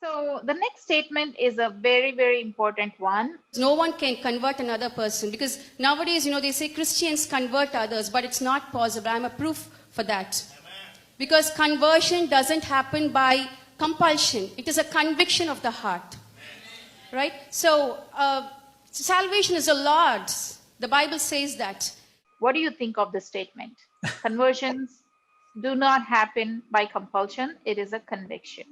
So the next statement is a very, very important one. No one can convert another person, because nowadays, they say Christians convert others, but it's not possible. I'm a proof for that. Because conversion doesn't happen by compulsion. It is a conviction of the heart. Right? So, salvation is the Lord's. The Bible says that. What do you think of this statement? Conversions do not happen by compulsion, it is a conviction.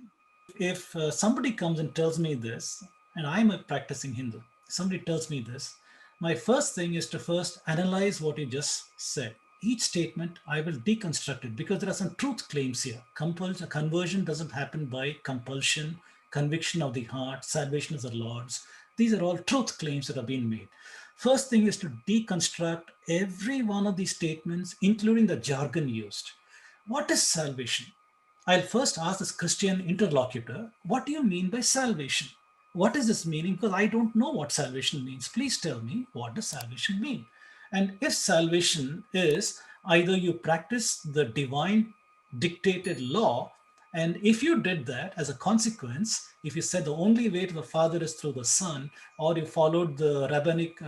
If somebody comes and tells me this, and I'm a practicing Hindu, somebody tells me this, my first thing is to first analyze what you just said. Each statement, I will deconstruct it because there are some truth claims here. Conversion doesn't happen by compulsion, conviction of the heart, salvation is the Lord's. These are all truth claims that have been made. First thing is to deconstruct every one of these statements, including the jargon used. What is salvation? I'll first ask this Christian interlocutor, what do you mean by salvation? What is this meaning? Because I don't know what salvation means. Please tell me, what does salvation mean? And if salvation is either you practice the divine dictated law, and if you did that as a consequence, if you said the only way to the Father is through the Son, or you followed the rabbinic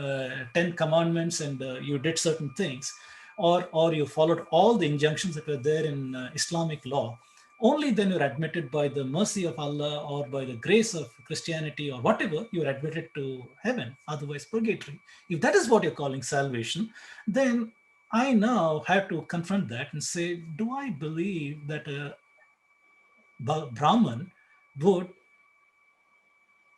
10 commandments and you did certain things, or you followed all the injunctions that were there in Islamic law, only then you're admitted by the mercy of Allah or by the grace of Christianity or whatever, you're admitted to heaven, otherwise purgatory. If that is what you're calling salvation, then I now have to confront that and say, do I believe that a Brahman would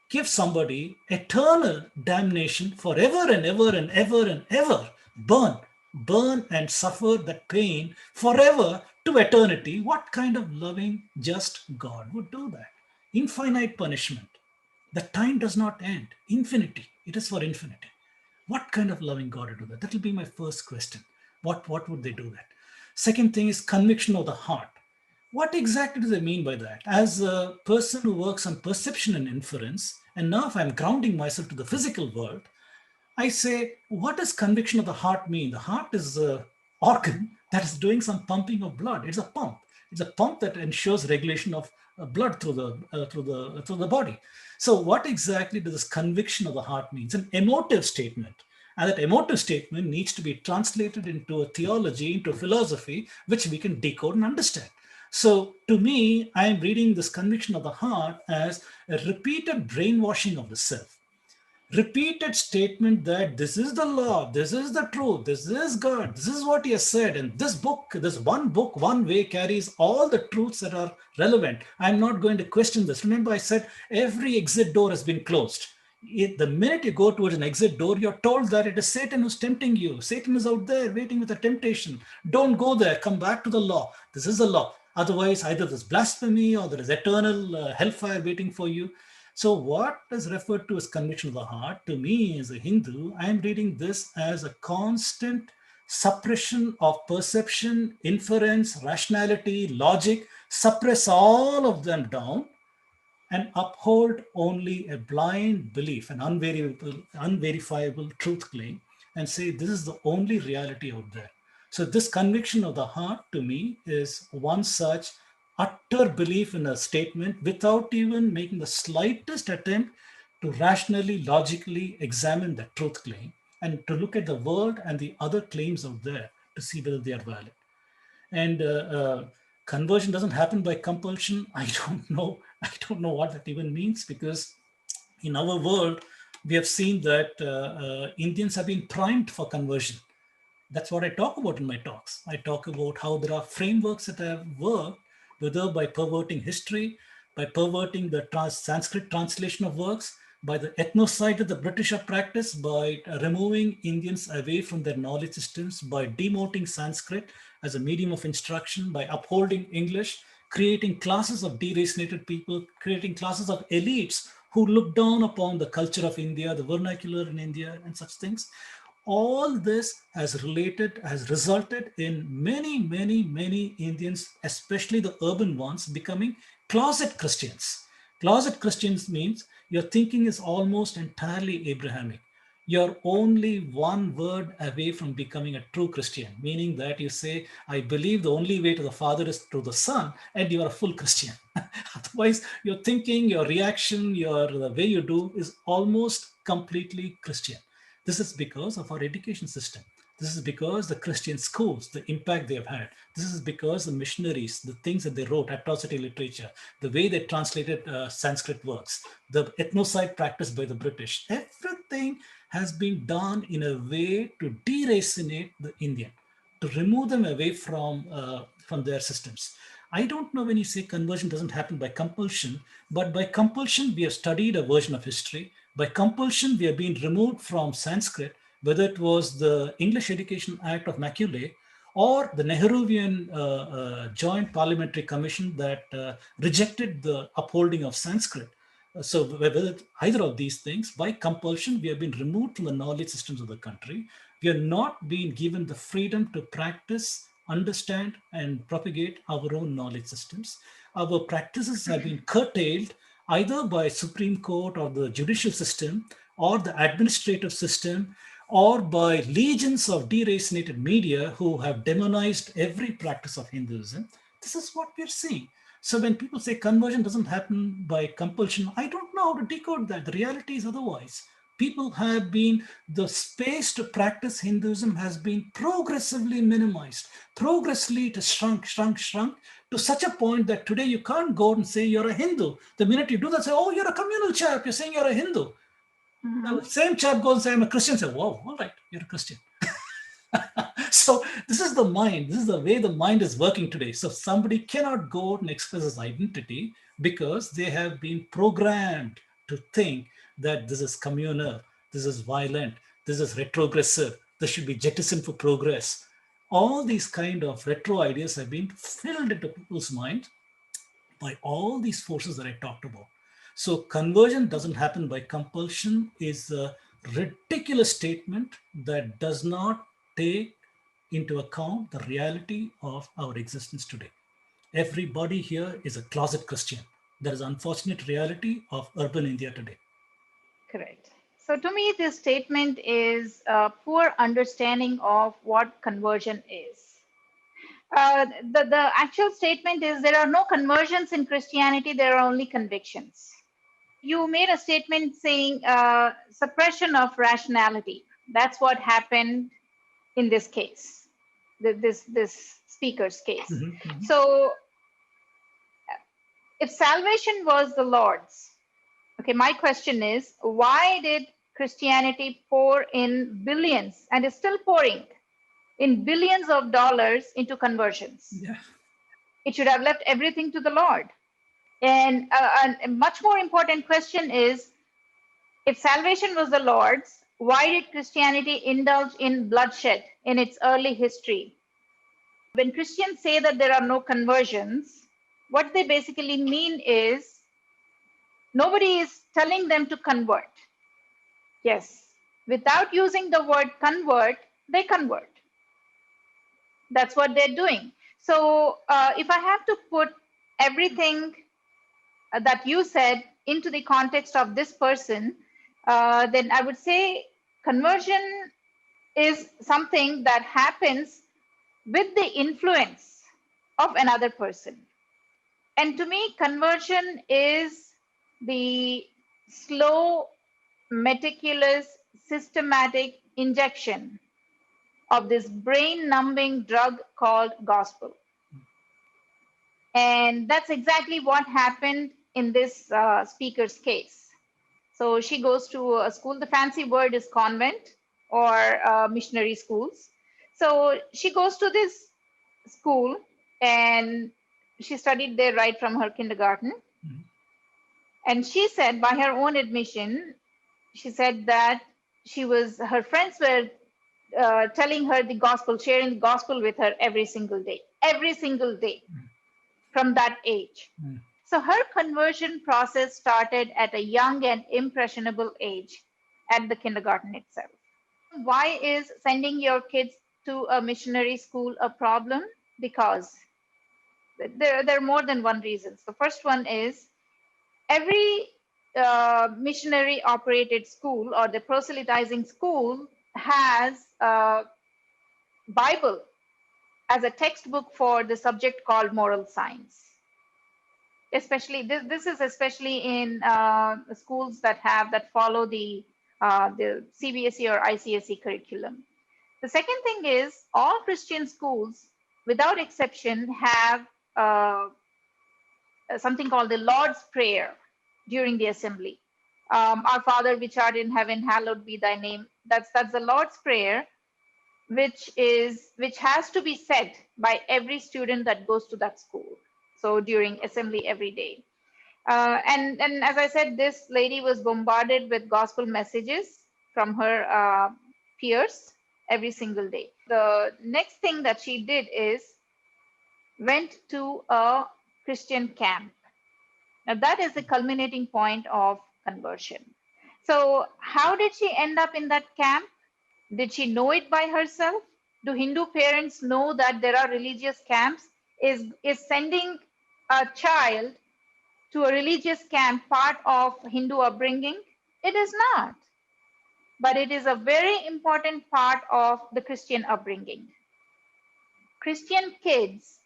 give somebody eternal damnation forever and ever and ever and ever, burn and suffer that pain forever to eternity? What kind of loving, just God would do that? Infinite punishment. The time does not end. Infinity. It is for infinity. What kind of loving God would do that? That will be my first question. What would they do that? Second thing is conviction of the heart. What exactly do they mean by that? As a person who works on perception and inference, and now if I'm grounding myself to the physical world, I say, what does conviction of the heart mean? The heart is an organ that is doing some pumping of blood. It's a pump. It's a pump that ensures regulation of blood through the body. So what exactly does this conviction of the heart mean? It's an emotive statement. And that emotive statement needs to be translated into a theology, into a philosophy, which we can decode and understand. So to me, I am reading this conviction of the heart as a repeated brainwashing of the self. Repeated statement that this is the law, this is the truth, this is God, this is what he has said. And this one book, one way carries all the truths that are relevant. I'm not going to question this. Remember, I said every exit door has been closed. The minute you go towards an exit door, you're told that it is Satan who's tempting you. Satan is out there waiting with a temptation. Don't go there. Come back to the law. This is the law. Otherwise, either there's blasphemy or there is eternal hellfire waiting for you. So what is referred to as conviction of the heart, to me as a Hindu, I am reading this as a constant suppression of perception, inference, rationality, logic, suppress all of them down and uphold only a blind belief, an unverifiable truth claim, and say this is the only reality out there. So this conviction of the heart to me is one such utter belief in a statement without even making the slightest attempt to rationally, logically examine the truth claim and to look at the world and the other claims out there to see whether they are valid. And conversion doesn't happen by compulsion. I don't know what that even means, because in our world, we have seen that Indians have been primed for conversion. That's what I talk about in my talks. I talk about how there are frameworks that have worked, whether by perverting history, by perverting the Sanskrit translation of works, by the ethnocide that the British have practiced, by removing Indians away from their knowledge systems, by demoting Sanskrit as a medium of instruction, by upholding English, creating classes of deracinated people, creating classes of elites who look down upon the culture of India, the vernacular in India, and such things. All this has resulted in many Indians, especially the urban ones, becoming closet Christians. Closet Christians means your thinking is almost entirely Abrahamic. you're only one word away from becoming a true Christian, meaning that you say, I believe the only way to the Father is through the Son, and you are a full Christian. Otherwise, your thinking, your reaction, the way you do is almost completely Christian. This is because of our education system. This is because the Christian schools, the impact they have had. This is because the missionaries, the things that they wrote, atrocity literature, the way they translated Sanskrit works, the ethnocide practiced by the British, everything has been done in a way to deracinate the Indian, to remove them away from their systems. I don't know when you say conversion doesn't happen by compulsion, but by compulsion, we have studied a version of history. By compulsion, we have been removed from Sanskrit, whether it was the English Education Act of Macaulay or the Nehruvian Joint Parliamentary Commission that rejected the upholding of Sanskrit. So whether either of these things, by compulsion, we have been removed from the knowledge systems of the country. We are not being given the freedom to practice, understand, and propagate our own knowledge systems. Our practices have been curtailed either by Supreme Court or the judicial system or the administrative system or by legions of deracinated media who have demonized every practice of Hinduism. This is what we're seeing. So when people say conversion doesn't happen by compulsion, I don't know how to decode that. The reality is otherwise. People have been, the space to practice Hinduism has been progressively minimized. Progressively it has shrunk to such a point that today you can't go and say you're a Hindu. The minute you do that, say, oh, you're a communal chap, you're saying you're a Hindu. Mm-hmm. The same chap goes and say, I'm a Christian. Say, whoa, all right, you're a Christian. So this is the mind. This is the way the mind is working today. So somebody cannot go and express his identity because they have been programmed to think that this is communal, this is violent, this is retrogressive, this should be jettisoned for progress. All these kind of retro ideas have been filled into people's mind by all these forces that I talked about. So conversion doesn't happen by compulsion is a ridiculous statement that does not take into account the reality of our existence today. Everybody here is a closet Christian. That is unfortunate reality of urban India today. Correct. So to me, this statement is a poor understanding of what conversion is. The actual statement is there are no conversions in Christianity, there are only convictions. You made a statement saying suppression of rationality. That's what happened in this case, this speaker's case. Mm-hmm, mm-hmm. So if salvation was the Lord's, okay, my question is, why did Christianity pour in billions and is still pouring in billions of dollars into conversions? Yeah. It should have left everything to the Lord. And a much more important question is, if salvation was the Lord's, why did Christianity indulge in bloodshed in its early history? When Christians say that there are no conversions, what they basically mean is nobody is telling them to convert. Yes, without using the word convert, they convert. That's what they're doing. So if I have to put everything that you said into the context of this person, then I would say conversion is something that happens with the influence of another person. And to me, conversion is the slow, meticulous, systematic injection of this brain numbing drug called gospel. And that's exactly what happened in this speaker's case. So she goes to a school. The fancy word is convent or missionary schools. So she goes to this school and she studied there right from her kindergarten. Mm-hmm. And she said, by her own admission, she said that her friends were telling her the gospel, sharing the gospel with her every single day from that age. Mm. So her conversion process started at a young and impressionable age at the kindergarten itself. Why is sending your kids to a missionary school a problem? Because there are more than one reason. The first one is every missionary operated school or the proselytizing school has Bible as a textbook for the subject called moral science. Especially this is especially in schools that follow the CBSE or ICSE curriculum. The second thing is all Christian schools, without exception, have something called the Lord's Prayer during the assembly. Our Father which art in heaven, hallowed be thy name. That's the Lord's Prayer, which has to be said by every student that goes to that school. So during assembly every day. And as I said, this lady was bombarded with gospel messages from her peers every single day. The next thing that she did is went to a Christian camp. Now that is the culminating point of conversion. So how did she end up in that camp? Did she know it by herself? Do Hindu parents know that there are religious camps? Is sending a child to a religious camp part of Hindu upbringing? It is not. But it is a very important part of the Christian upbringing. Christian kids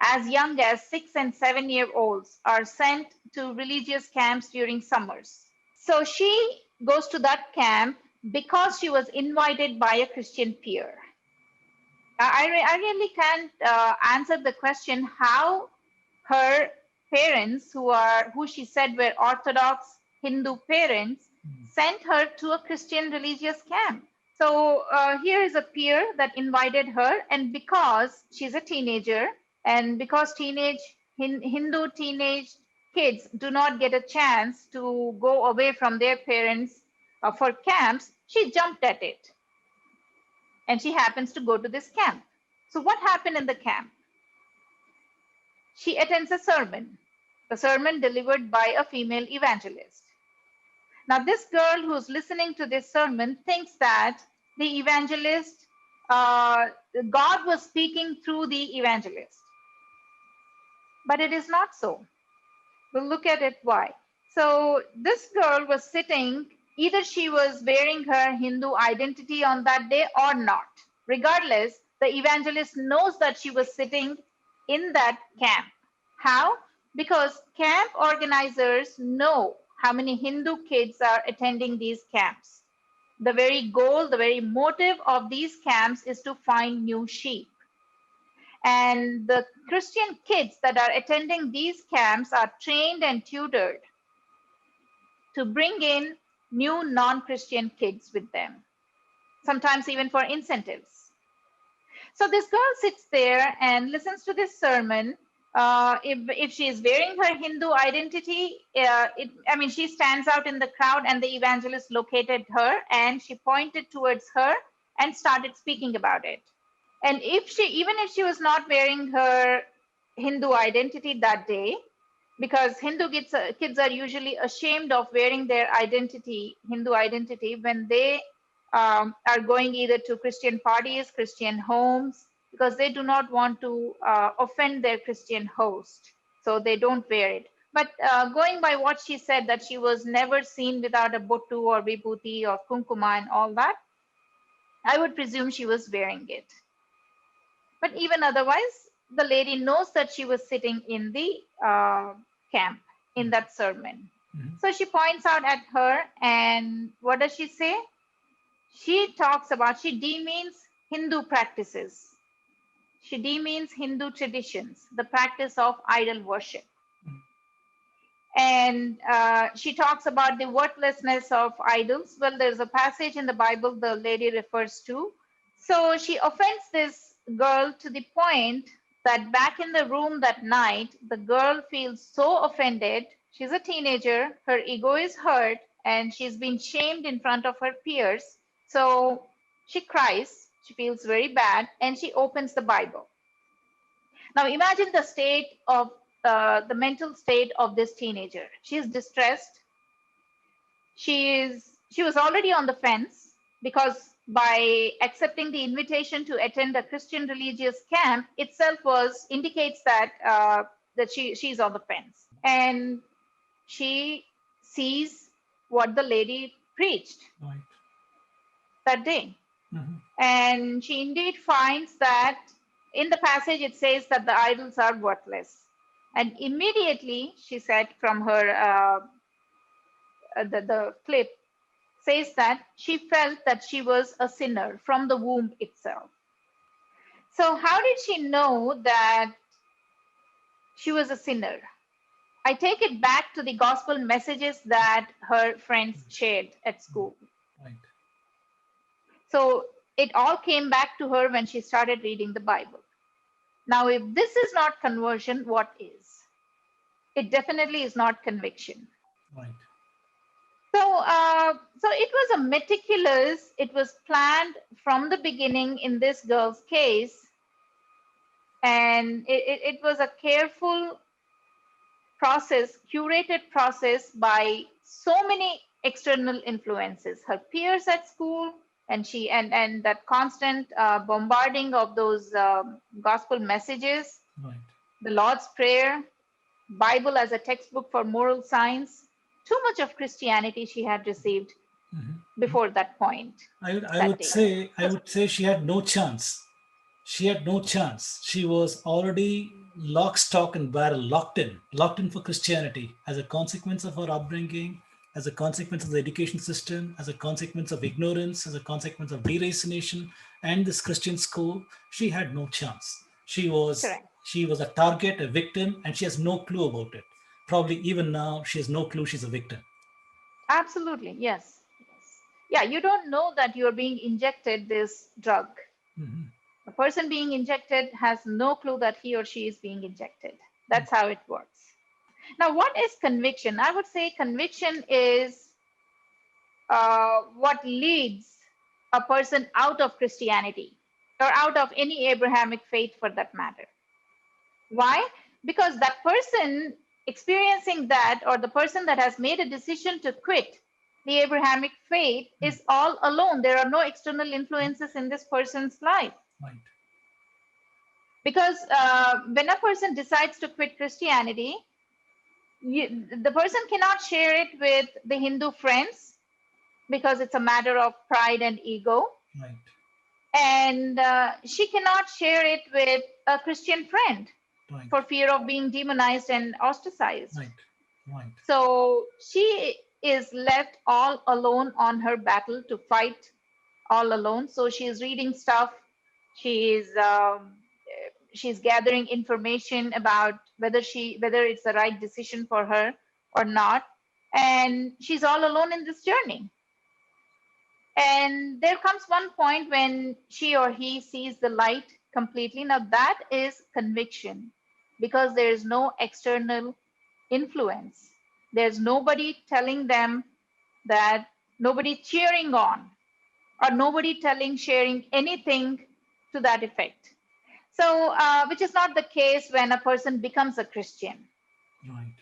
as young as 6 and 7-year-olds are sent to religious camps during summers. So she goes to that camp because she was invited by a Christian peer. I really can't answer the question how her parents, who she said were Orthodox Hindu parents, sent her to a Christian religious camp. So here is a peer that invited her, and because she's a teenager, and because Hindu teenage kids do not get a chance to go away from their parents for camps, she jumped at it. And she happens to go to this camp. So what happened in the camp? She attends a sermon delivered by a female evangelist. Now, this girl who's listening to this sermon thinks that the evangelist, God was speaking through the evangelist. But it is not so. We'll look at it why. So this girl was sitting, either she was wearing her Hindu identity on that day or not. Regardless, the evangelist knows that she was sitting in that camp. How? Because camp organizers know how many Hindu kids are attending these camps. The very goal, the very motive of these camps is to find new sheep. And the Christian kids that are attending these camps are trained and tutored to bring in new non-Christian kids with them, sometimes even for incentives. So this girl sits there and listens to this sermon. If she is wearing her Hindu identity, she stands out in the crowd, and the evangelist located her and she pointed towards her and started speaking about it. And even if she was not wearing her Hindu identity that day, because Hindu kids are usually ashamed of wearing their Hindu identity, when they are going either to Christian parties, Christian homes, because they do not want to offend their Christian host. So they don't wear it. But going by what she said, that she was never seen without a bottu or vibhuti or kunkuma and all that, I would presume she was wearing it. But even otherwise, the lady knows that she was sitting in the camp in that sermon. Mm-hmm. So she points out at her, and what does she say? She demeans Hindu practices. She demeans Hindu traditions, the practice of idol worship. And she talks about the worthlessness of idols. Well, there's a passage in the Bible the lady refers to. So she offends this girl to the point that back in the room that night, the girl feels so offended. She's a teenager, her ego is hurt, and she's been shamed in front of her peers. So she cries, she feels very bad, and she opens the Bible. Now imagine the mental state of this teenager. She is distressed. She was already on the fence, because by accepting the invitation to attend a Christian religious camp itself indicates that she's on the fence. And she sees what the lady preached Right. that day. Mhm. And she indeed finds that in the passage it says that the idols are worthless. And immediately she said from her, the clip says that she felt that she was a sinner from the womb itself. So, how did she know that she was a sinner? I take it back to the gospel messages that her friends shared at school. Right. So, it all came back to her when she started reading the Bible. Now, if this is not conversion, what is? It definitely is not conviction. Right. So it was a meticulous, it was planned from the beginning in this girl's case, and it was a careful process, curated process by so many external influences, her peers at school, and that constant bombarding of those gospel messages, Right. the Lord's Prayer, Bible as a textbook for moral science. Too much of Christianity she had received Mhm. before that point, I that would day. say she had no chance. She had no chance. She was already lock, stock, and barrel, locked in for Christianity as a consequence of her upbringing, as a consequence of the education system, as a consequence of ignorance, as a consequence of deracination, and this Christian school. She had no chance. Correct. She was a target, a victim, and she has no clue about it. Probably even now, she has no clue she's a victim. Absolutely. Yes. Yes. Yeah, you don't know that you're being injected this drug. Mhm. The person being injected has no clue that he or she is being injected. That's how it works. Now, what is conviction? I would say conviction is what leads a person out of Christianity or out of any Abrahamic faith for that matter. Why? Because that person experiencing that, or the person that has made a decision to quit the Abrahamic faith, is all alone. There are no external influences in this person's life. Right. Because when a person decides to quit Christianity, the person cannot share it with the Hindu friends because it's a matter of pride and ego. Right. And she cannot share it with a Christian friend Right. for fear of being demonized and ostracized. Right. Right. So she is left all alone on her battle to fight all alone. So she's reading stuff. She's she's gathering information about whether it's the right decision for her or not, and she's all alone in this journey. And there comes one point when she or he sees the light completely. Now that is conviction, because there is no external influence. There's nobody telling them that, nobody cheering on, or nobody sharing anything to that effect. So, which is not the case when a person becomes a Christian. Right.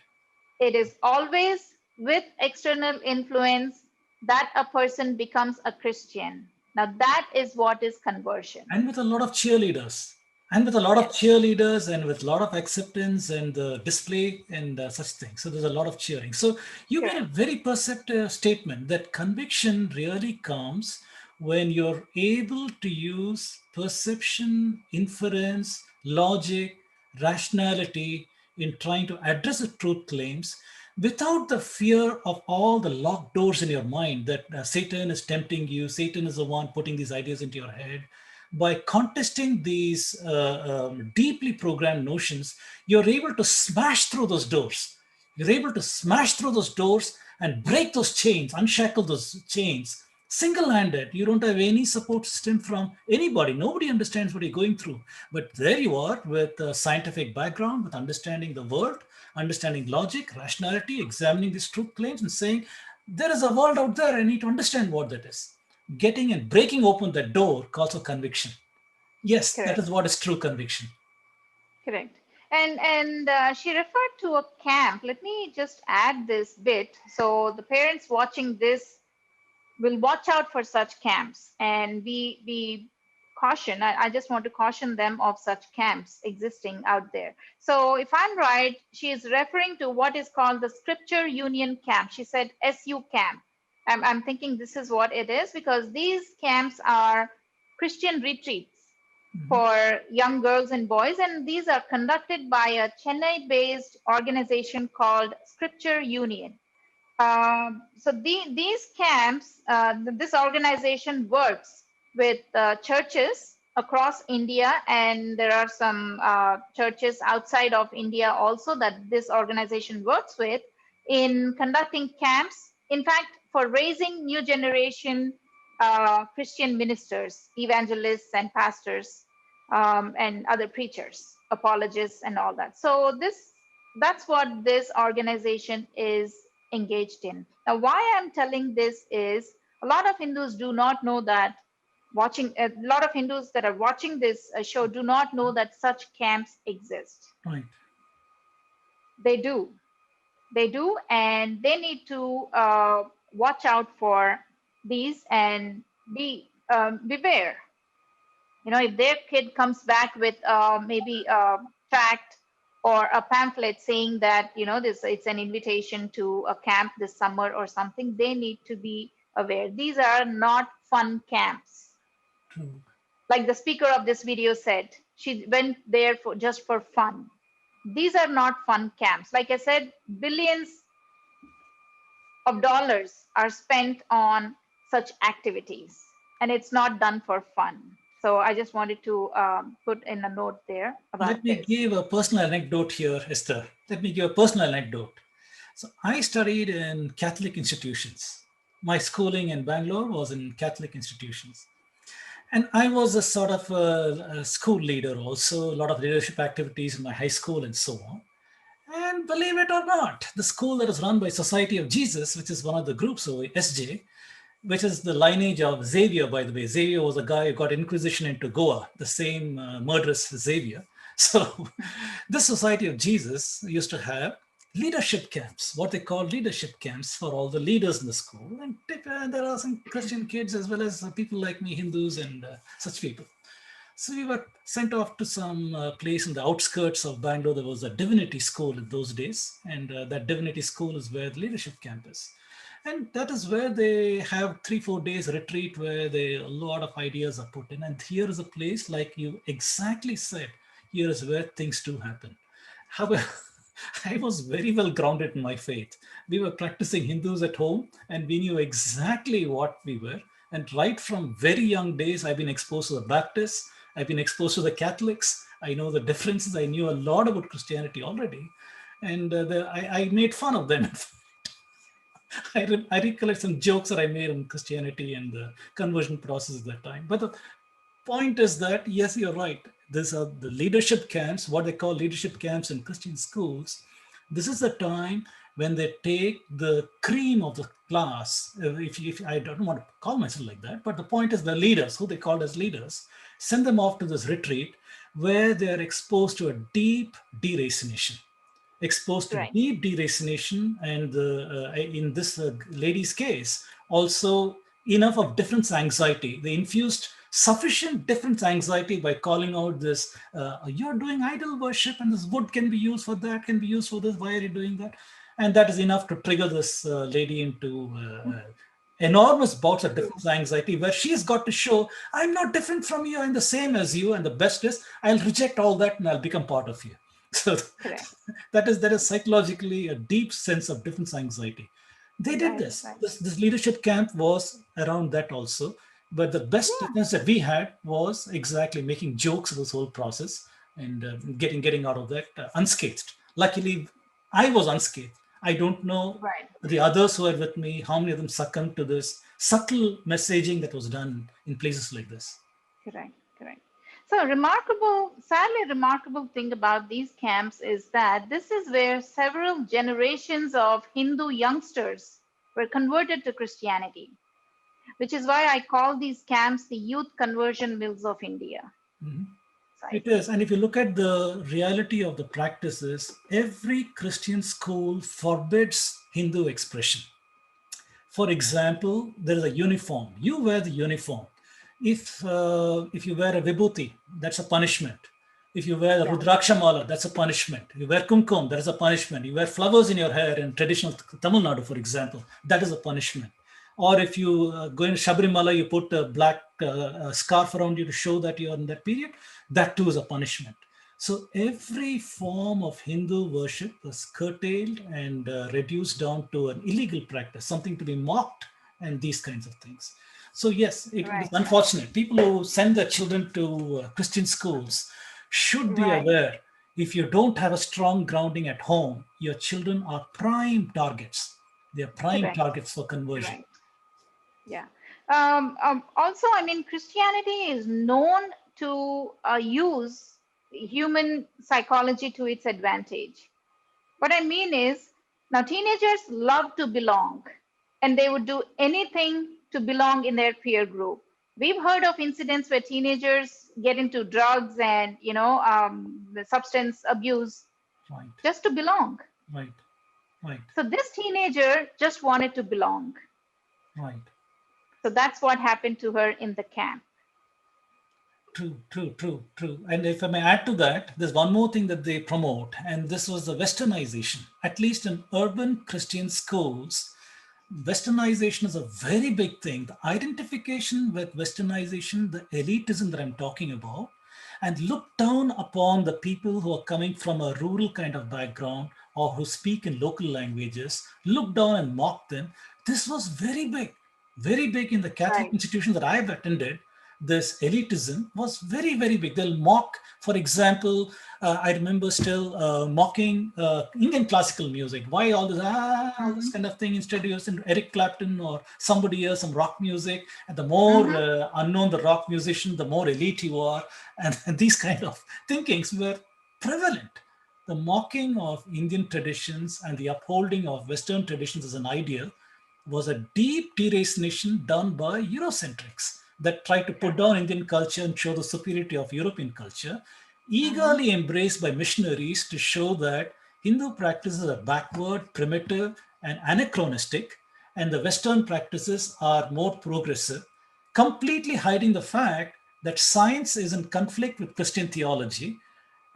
It is always with external influence that a person becomes a Christian. Now, that is what is conversion. And with a lot of cheerleaders, and with a lot of Yes, cheerleaders, and with a lot of acceptance and display and such things. So there's a lot of cheering. So you made a correct. very perceptive statement that conviction really comes when you're able to use perception, inference, logic, rationality in trying to address the truth claims without the fear of all the locked doors in your mind that Satan is tempting you, Satan is the one putting these ideas into your head. By contesting these deeply programmed notions, you're able to smash through those doors. You're able to smash through those doors and break those chains, unshackle those chains single handed. You don't have any support system from anybody. Nobody understands what you're going through. But there you are with a scientific background, with understanding the world, understanding logic, rationality, examining these truth claims, and saying, there is a world out there. I need to understand what that is. Getting and breaking open that door calls for conviction. Yes, that Correct. is what is true conviction. Correct. And she referred to a camp. Let me just add this bit. So the parents watching this will watch out for such camps and be caution. I just want to caution them of such camps existing out there. So if I'm right, she is referring to what is called the Scripture Union Camp. She said SU camp. I'm thinking this is what it is, because these camps are Christian retreats for young girls and boys, and these are conducted by a Chennai-based organization called Scripture Union. These camps, this organization works with churches across India, and there are some churches outside of India also that this organization works with in conducting camps. In fact, for raising new generation Christian ministers, evangelists, and pastors, and other preachers, apologists, and all that. So that's what this organization is engaged in. Now, why I'm telling this is a lot of Hindus do not know that a lot of Hindus that are watching this show do not know that such camps exist. Right. They do. They do, and they need to watch out for these and beware. If their kid comes back with maybe a tract or a pamphlet saying that it's an invitation to a camp this summer or something, they need to be aware. These are not fun camps. True. Like the speaker of this video said, she went there just for fun. These are not fun camps. Like I said, billions of dollars are spent on such activities, and it's not done for fun. So I just wanted to put in a note there about Let me this. give a personal anecdote here, Esther. Let me give a personal anecdote. So I studied in Catholic institutions. My schooling in Bangalore was in Catholic institutions. And I was a sort of a school leader also, a lot of leadership activities in my high school and so on. And believe it or not, the school that is run by Society of Jesus, which is one of the groups, or SJ, which is the lineage of Xavier, by the way. Xavier was a guy who got Inquisition into Goa, the same murderous Xavier. So this Society of Jesus used to have leadership camps, what they call leadership camps for all the leaders in the school. And there are some Christian kids as well as people like me, Hindus and such people. So we were sent off to some place in the outskirts of Bangalore. There was a divinity school in those days. And that divinity school is where the leadership camp is. And that is where they have 3-4 days retreat where a lot of ideas are put in. And here is a place, like you exactly said, here is where things do happen. However, I was very well grounded in my faith. We were practicing Hindus at home, and we knew exactly what we were. And right from very young days, I've been exposed to the Baptists. I've been exposed to the Catholics. I know the differences. I knew a lot about Christianity already. And I made fun of them. I recollect some jokes that I made on Christianity and the conversion process at that time. But the point is that, yes, you're right. These are the leadership camps, what they call leadership camps in Christian schools. This is the time when they take the cream of the class. If I don't want to call myself like that, but the point is the leaders, who they called as leaders, send them off to this retreat where they're exposed to a deep deracination. Exposed to deep deracination, and in this lady's case, also enough of difference anxiety. They infused sufficient difference anxiety by calling out this, you're doing idol worship and this wood can be used for that, can be used for this, why are you doing that? And that is enough to trigger this lady into enormous bouts of difference anxiety, where she's got to show, I'm not different from you, I'm the same as you, and the best is, I'll reject all that and I'll become part of you. So that is psychologically a deep sense of difference anxiety. They did this. This leadership camp was around that also. But the best difference that we had was exactly making jokes of this whole process and getting out of that unscathed. Luckily, I was unscathed. I don't know the others who are with me, how many of them succumbed to this subtle messaging that was done in places like this. Correct. So sadly remarkable thing about these camps is that this is where several generations of Hindu youngsters were converted to Christianity, which is why I call these camps the youth conversion mills of India. Mm-hmm. It is. And if you look at the reality of the practices, every Christian school forbids Hindu expression. For example, there is a uniform. You wear the uniform. If you wear a vibhuti, that's a punishment. If you wear a Yeah. rudraksha mala, that's a punishment. You wear kumkum, that is a punishment. You wear flowers in your hair in traditional Tamil Nadu, for example, that is a punishment. Or if you go in Shabrimala, you put a black scarf around you to show that you are in that period, that too is a punishment. So every form of Hindu worship was curtailed and reduced down to an illegal practice, something to be mocked, and these kinds of things. So yes, it is Right. unfortunate. People who send their children to Christian schools should be Right. aware, if you don't have a strong grounding at home, your children are prime targets. They are prime Correct. targets for conversion. Right. Yeah. Also, I mean, Christianity is known to use human psychology to its advantage. What I mean is, now teenagers love to belong, and they would do anything to belong in their peer group. We've heard of incidents where teenagers get into drugs and the substance abuse Right, just to belong. right, right, So this teenager just wanted to belong. right. So that's what happened to her in the camp. True, true, true, true. And if I may add to that, there's one more thing that they promote, and this was the westernization. At least in urban Christian schools, westernization is a very big thing. The identification with westernization, the elitism that I'm talking about, and look down upon the people who are coming from a rural kind of background or who speak in local languages, look down and mock them. This was very big in the Catholic Right. institutions that I've attended. This elitism was very, very big. They'll mock, for example, I remember still mocking Indian classical music. Why all this Mm-hmm. kind of thing? Instead, you listen to Eric Clapton or somebody else, some rock music. And the more Mm-hmm. unknown the rock musician, the more elite you are. And these kind of thinkings were prevalent. The mocking of Indian traditions and the upholding of Western traditions as an ideal was a deep deracination done by Eurocentrics that tried to put down Indian culture and show the superiority of European culture, Mm-hmm. eagerly embraced by missionaries to show that Hindu practices are backward, primitive, and anachronistic, and the Western practices are more progressive, completely hiding the fact that science is in conflict with Christian theology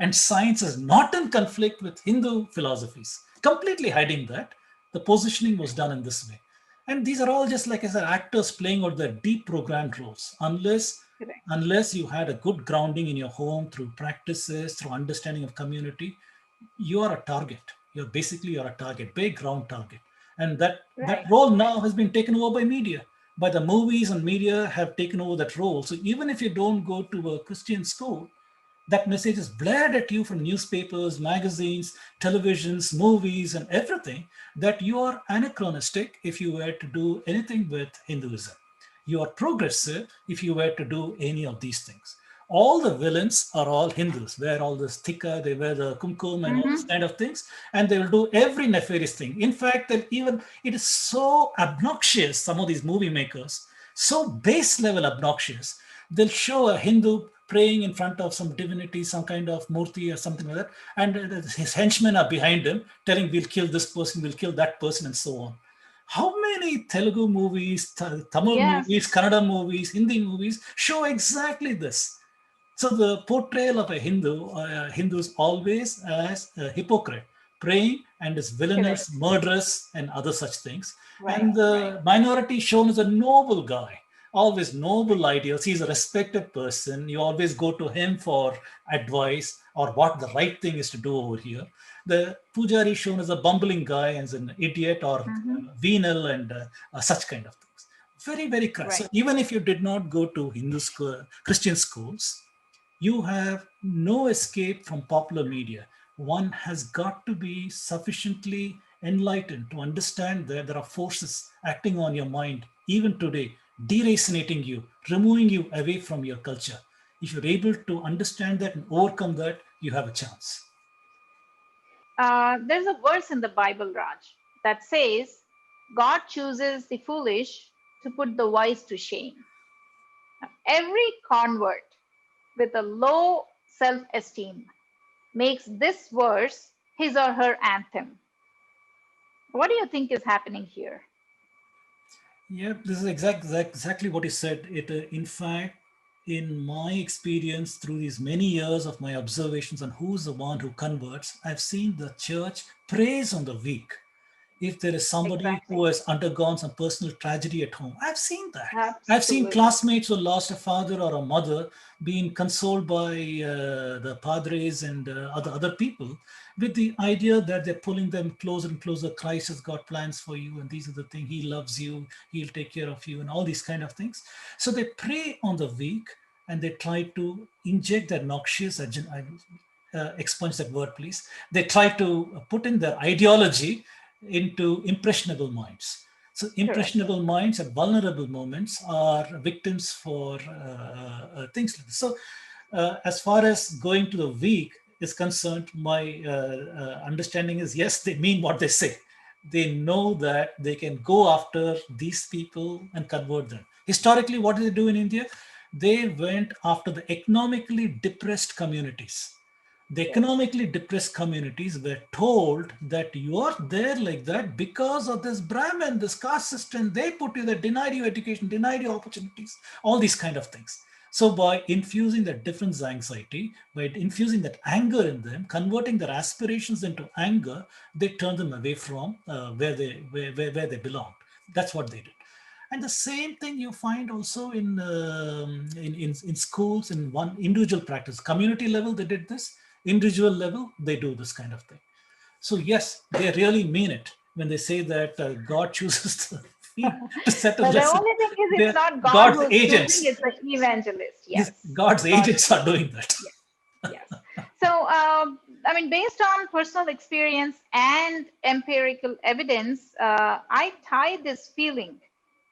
and science is not in conflict with Hindu philosophies. Completely hiding that. The positioning was done in this way. And these are all just like I said, actors playing out their deep programmed roles. Correct. Unless you had a good grounding in your home through practices, through understanding of community, you are a target. You're a target, big ground target. And that Right. role now has been taken over by media. By the movies and media have taken over that role. So even if you don't go to a Christian school, that message is blared at you from newspapers, magazines, televisions, movies, and everything that you are anachronistic if you were to do anything with Hinduism. You are progressive if you were to do any of these things. All the villains are all Hindus, wear all this tikka, they wear the kumkum and all this Mm-hmm. kind of things, and they will do every nefarious thing. In fact, that even it is so obnoxious, some of these movie makers, so base level obnoxious, they'll show a Hindu praying in front of some divinity, some kind of murti or something like that, and his henchmen are behind him, telling, "We'll kill this person, we'll kill that person," and so on. How many Telugu movies, Tamil Yes. movies, Kannada movies, Hindi movies show exactly this? So the portrayal of a Hindu is always as a hypocrite, praying and is villainous, Correct. murderous, and other such things. Right. And the minority shown as a noble guy, always noble ideals. He's a respected person. You always go to him for advice or what the right thing is to do over here. The pujari shown as a bumbling guy and as an idiot or Mm-hmm. venal and such kind of things. Very, very crass. So Right. even if you did not go to Hindu school, Christian schools, you have no escape from popular media. One has got to be sufficiently enlightened to understand that there are forces acting on your mind, even today, deracinating you, removing you away from your culture. If you're able to understand that and overcome that, you have a chance. There's a verse in the Bible, Raj, that says, God chooses the foolish to put the wise to shame. Every convert with a low self esteem makes this verse his or her anthem. What do you think is happening here? Yeah, this is exactly what he said. In fact, in my experience through these many years of my observations on who's the one who converts, I've seen the church praise on the weak. If there is somebody Exactly. who has undergone some personal tragedy at home, I've seen that. I've seen Absolutely. classmates who lost a father or a mother being consoled by the padres and other people with the idea that they're pulling them closer and closer. Christ has got plans for you, and these are the things. He loves you. He'll take care of you, and all these kind of things. So they prey on the weak, and they try to inject their noxious expunge that word, please. They try to put in their ideology into impressionable minds. So, Correct. impressionable minds at vulnerable moments are victims for things like this. So, as far as going to the weak is concerned, my understanding is yes, they mean what they say. They know that they can go after these people and convert them. Historically, what did they do in India? They went after the economically depressed communities. The Yes. economically depressed communities were told that you are there like that because of this Brahmin, this caste system. They put you there, denied you education, denied you opportunities, all these kind of things. So by infusing that difference anxiety, by infusing that anger in them, converting their aspirations into anger, they turn them away from where they belonged. That's what they did. And the same thing you find also in schools in one individual practice. Community level, they did this. Individual level, they do this kind of thing. So yes, they really mean it when they say that God chooses the feet to settle But the lessons. only thing is, it's They're not God God's who is choosing, agents. it's the evangelist. Yes, Yes. God's God is agents are choosing. doing that. Yes. Yes. So, I mean, based on personal experience and empirical evidence, I tie this feeling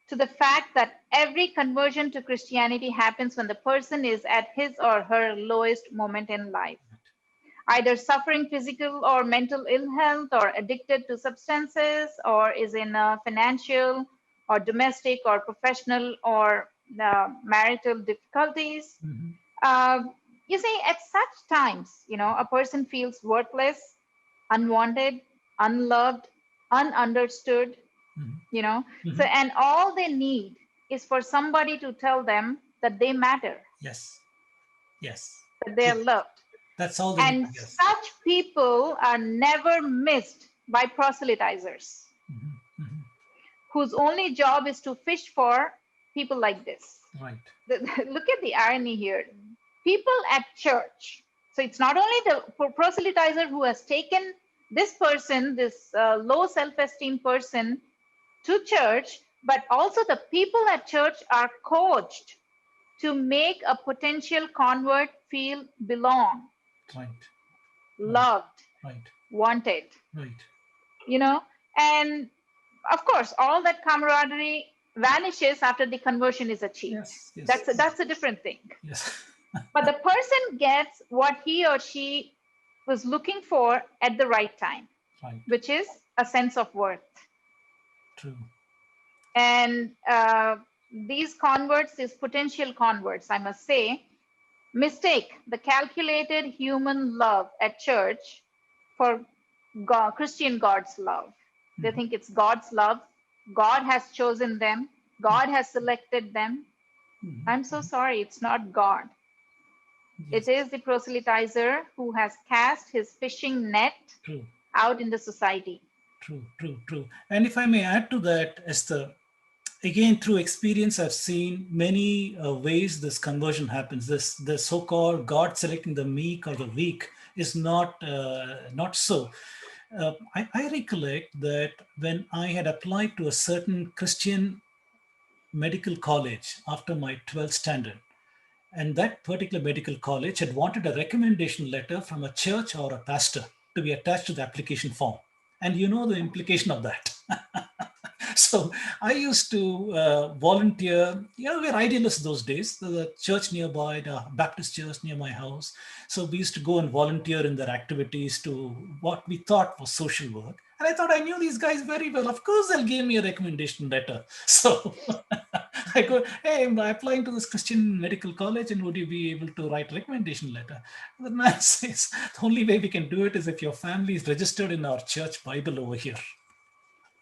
to the fact that every conversion to Christianity happens when the person is at his or her lowest moment in life, either suffering physical or mental ill health, or addicted to substances, or is in financial or domestic or professional or marital difficulties. Mhm, uh, you see, at such times, a person feels worthless, unwanted, unloved, ununderstood, mhm, you know. So, mhm. and all they need is for somebody to tell them that they matter, Yes, yes, that they are yes. loved. That's all they need. And Yes. such people are never missed by proselytizers Mhm, mhm. whose only job is to fish for people like this. Right. Look at the irony here. People at church. So it's not only the proselytizer who has taken this person, this low self esteem person, to church, but also the people at church are coached to make a potential convert feel belong, Right. Right. loved, Right. wanted, Right. you know. And of course, all that camaraderie vanishes after the conversion is achieved. Yes. Yes. That's a different thing. Yes. But the person gets what he or she was looking for at the right time, Right. which is a sense of worth. True. And these converts, these potential converts, I must say, mistake the calculated human love at church for Christian God's love. They Mhm, think it's God's love. God has chosen them. God has selected them. mhm, I'm so mhm. sorry, it's not God. It Yes. is the proselytizer who has cast his fishing net True. out in the society. True. True. True. And if I may add to that, Esther, again through experience, I've seen many ways this conversion happens. This the so-called God selecting the meek or the weak is not so. I recollect that when I had applied to a certain Christian medical college after my 12th standard, and that particular medical college had wanted a recommendation letter from a church or a pastor to be attached to the application form. And you know the implication of that. So I used to volunteer. We're idealists those days. There's a church nearby, the Baptist church near my house. So we used to go and volunteer in their activities to what we thought was social work. And I thought I knew these guys very well. Of course, they'll give me a recommendation letter. So I go, hey, I'm applying to this Christian medical college, and would you be able to write a recommendation letter? The man says, the only way we can do it is if your family is registered in our church Bible over here.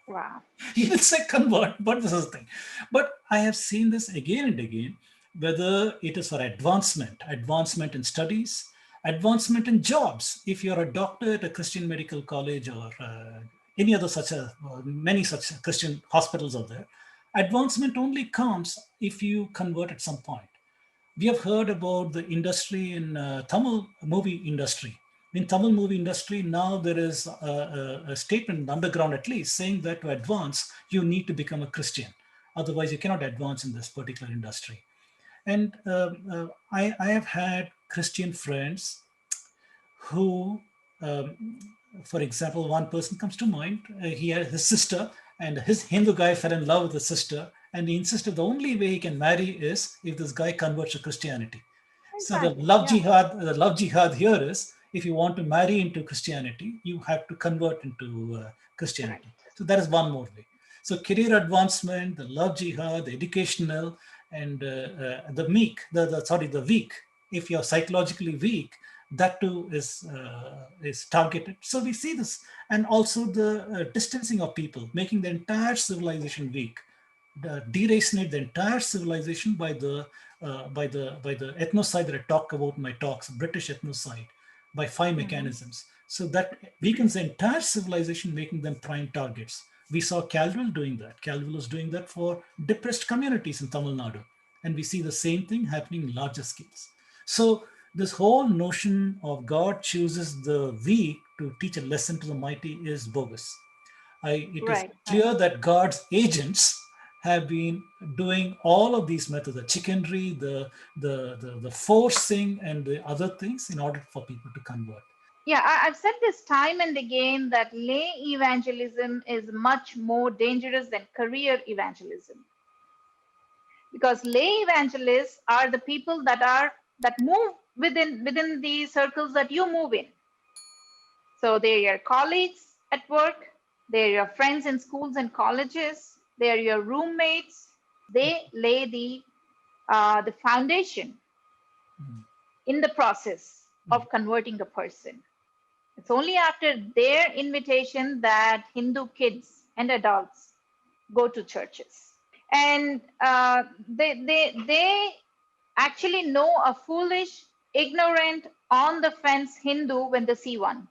Wow. He'll say convert, but this is the thing. But I have seen this again and again, whether it is for advancement in studies, advancement in jobs. If you're a doctor at a Christian medical college or any other such many such Christian hospitals out there, advancement only comes if you convert at some point. We have heard about the industry in Tamil movie industry. In Tamil movie industry, now there is a statement in the underground at least saying that to advance, you need to become a Christian. Otherwise, you cannot advance in this particular industry. And I have had Christian friends who, for example, one person comes to mind. He had his sister, and his Hindu guy fell in love with the sister, and he insisted the only way he can marry is if this guy converts to Christianity. So Exactly. Yeah. the love jihad here is if you want to marry into Christianity, you have to convert into Correct. Christianity. So that is one more way. So career advancement, the love jihad, the educational, and the meek, the weak. If you're psychologically weak, that too is targeted. So we see this, and also the distancing of people, making the entire civilization weak, deracinate the entire civilization by the ethnocide that I talk about in my talks, British ethnocide, by five Mhm. mechanisms. So that weakens the entire civilization, making them prime targets. We saw Calvin doing that. Calvin was doing that for depressed communities in Tamil Nadu. And we see the same thing happening in larger scales. So this whole notion of God chooses the weak to teach a lesson to the mighty is bogus. It is Right. Right. clear that God's agents have been doing all of these methods, the chickenry, the forcing, and the other things in order for people to convert. Yeah, I've said this time and again that lay evangelism is much more dangerous than career evangelism, because lay evangelists are the people that move within the circles that you move in. So they're your colleagues at work, they're your friends in schools and colleges, they're your roommates. They lay the foundation in the process of converting a person. It's only after their invitation that Hindu kids and adults go to churches. And they actually know a foolish, ignorant, on the fence Hindu when they see one.